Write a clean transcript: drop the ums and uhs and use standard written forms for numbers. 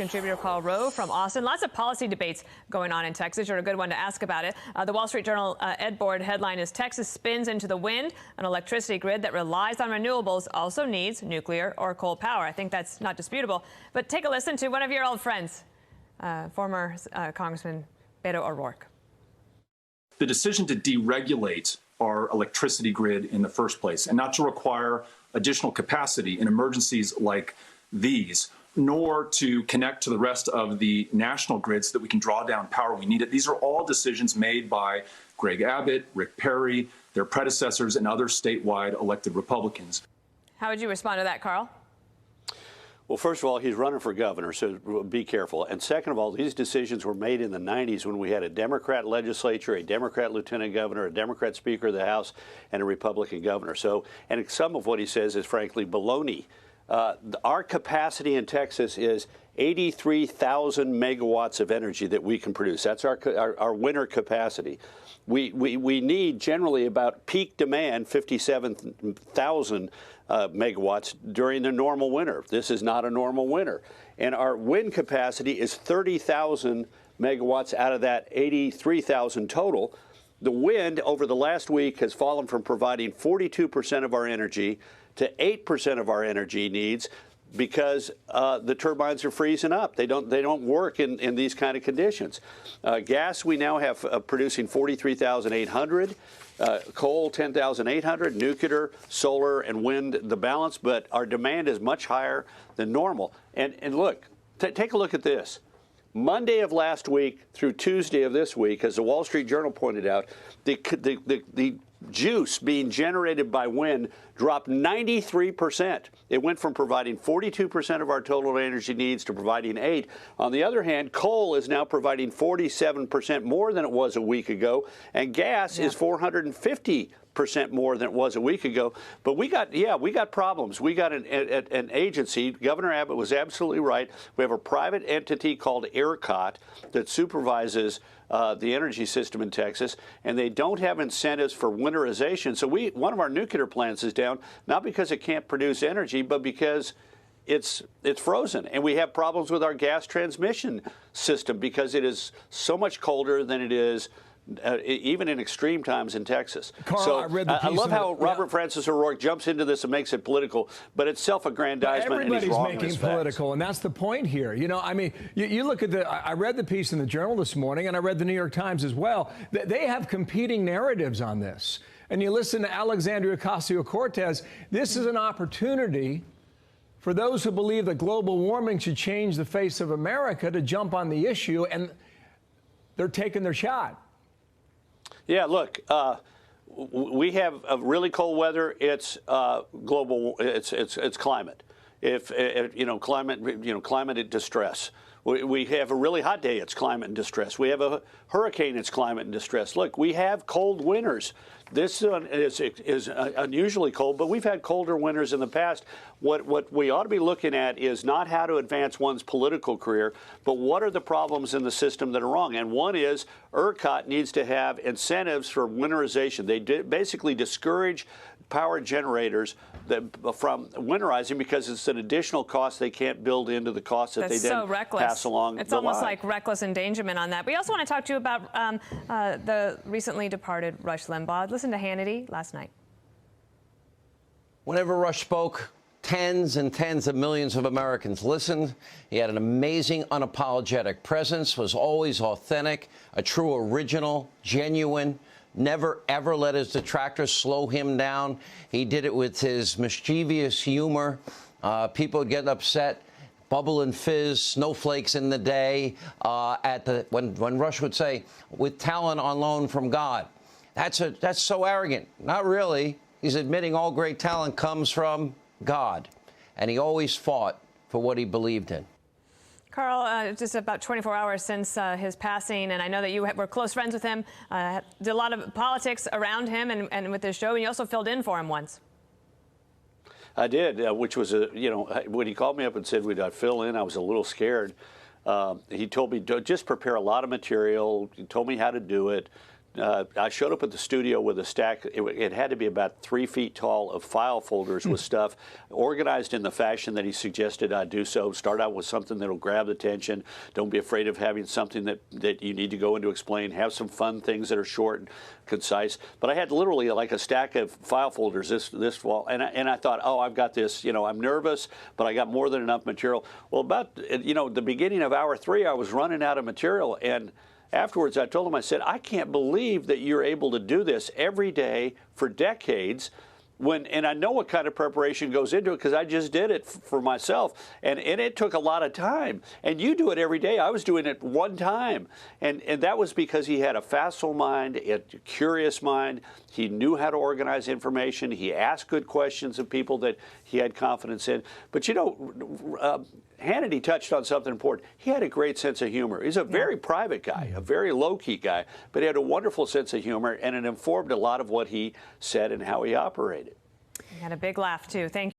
Contributor Karl Rove from Austin. Lots of policy debates going on in Texas. You're a good one to ask about it. The Wall Street Journal Ed Board headline is Texas spins into the wind. An electricity grid that relies on renewables also needs nuclear or coal power. I think that's not disputable. But take a listen to one of your old friends, former Congressman Beto O'Rourke. The decision to deregulate our electricity grid in the first place and not to require additional capacity in emergencies like these, nor to connect to the rest of the national grid so that we can draw down power we need it. These are all decisions made by Greg Abbott, Rick Perry, their predecessors, and other statewide elected Republicans. How would you respond to that, Karl? Well, first of all, he's running for governor, so be careful. And second of all, these decisions were made in the 90s when we had a Democrat legislature, a Democrat lieutenant governor, a Democrat speaker of the House, and a Republican governor. So, and some of what he says is frankly baloney. Our capacity in Texas is 83,000 megawatts of energy that we can produce. That's our winter capacity. We need generally about peak demand 57,000 megawatts during the normal winter. This is not a normal winter. And our wind capacity is 30,000 megawatts out of that 83,000 total. The wind over the last week has fallen from providing 42% of our energy to 8% of our energy needs because the turbines are freezing up. They don't work in these kind of conditions. Gas we now have producing 43,800, coal 10,800, nuclear, solar, and wind the balance. But our demand is much higher than normal. And look, take a look at this. Monday of last week through Tuesday of this week, as the Wall Street Journal pointed out, the juice being generated by wind dropped 93%. It went from providing 42% of our total energy needs to providing 8%. On the other hand, coal is now providing 47% more than it was a week ago, and gas is 450% more than it was a week ago. But we got problems. We got an agency. Governor Abbott was absolutely right. We have a private entity called ERCOT that supervises the energy system in Texas, and they don't have incentives for winterization. So one of our nuclear plants is down, not because it can't produce energy, but because it's frozen. And we have problems with our gas transmission system because it is so much colder than it is even in extreme times in Texas. Karl, so I love how Robert Francis O'Rourke jumps into this and makes it political, but it's self-aggrandizement. Everybody's making political, and that's the point here. You know, I mean, you look at I read the piece in the Journal this morning, and I read the New York Times as well. They have competing narratives on this. And you listen to Alexandria Ocasio-Cortez, this is an opportunity for those who believe that global warming should change the face of America to jump on the issue, and they're taking their shot. Yeah, look, we have a really cold weather. It's global. It's climate. If climate distress. We have a really hot day. It's climate and distress. We have a hurricane. It's climate and distress. Look, we have cold winters. This is unusually cold, but we've had colder winters in the past. What we ought to be looking at is not how to advance one's political career, but what are the problems in the system that are wrong. And one is ERCOT needs to have incentives for winterization. They basically discourage power generators from winterizing because it's an additional cost they can't build into the cost that they then pass along. It's almost like reckless endangerment on that. We also want to talk to you about the recently departed Rush Limbaugh. Listen to Hannity last night. Whenever Rush spoke, tens and tens of millions of Americans listened. He had an amazing, unapologetic presence, was always authentic, a true original, genuine. Never, ever let his detractors slow him down. He did it with his mischievous humor. People would get upset, bubble and fizz, snowflakes in the day, when Rush would say, with talent on loan from God. That's so arrogant. Not really. He's admitting all great talent comes from God. And he always fought for what he believed in. Karl, just about 24 hours since his passing, and I know that you were close friends with him, did a lot of politics around him and with his show, and you also filled in for him once. I did, which was, when he called me up and said we'd fill in, I was a little scared. He told me, just prepare a lot of material. He told me how to do it. I showed up at the studio with a stack. It had to be about 3 feet tall of file folders with stuff organized in the fashion that he suggested I do so. Start out with something that'll grab the attention. Don't be afraid of having something that you need to go in to explain. Have some fun things that are short and concise. But I had literally like a stack of file folders this wall, and I thought, oh, I've got this. You know, I'm nervous, but I got more than enough material. Well, about the beginning of hour 3, I was running out of material, and afterwards, I told him, I said, I can't believe that you're able to do this every day for decades. And I know what kind of preparation goes into it because I just did it for myself. And it took a lot of time. And you do it every day. I was doing it one time. And that was because he had a facile mind, a curious mind. He knew how to organize information. He asked good questions of people that he had confidence in. But, Hannity touched on something important. He had a great sense of humor. He's a very private guy, a very low-key guy, but he had a wonderful sense of humor, and it informed a lot of what he said and how he operated. He had a big laugh, too. Thank you.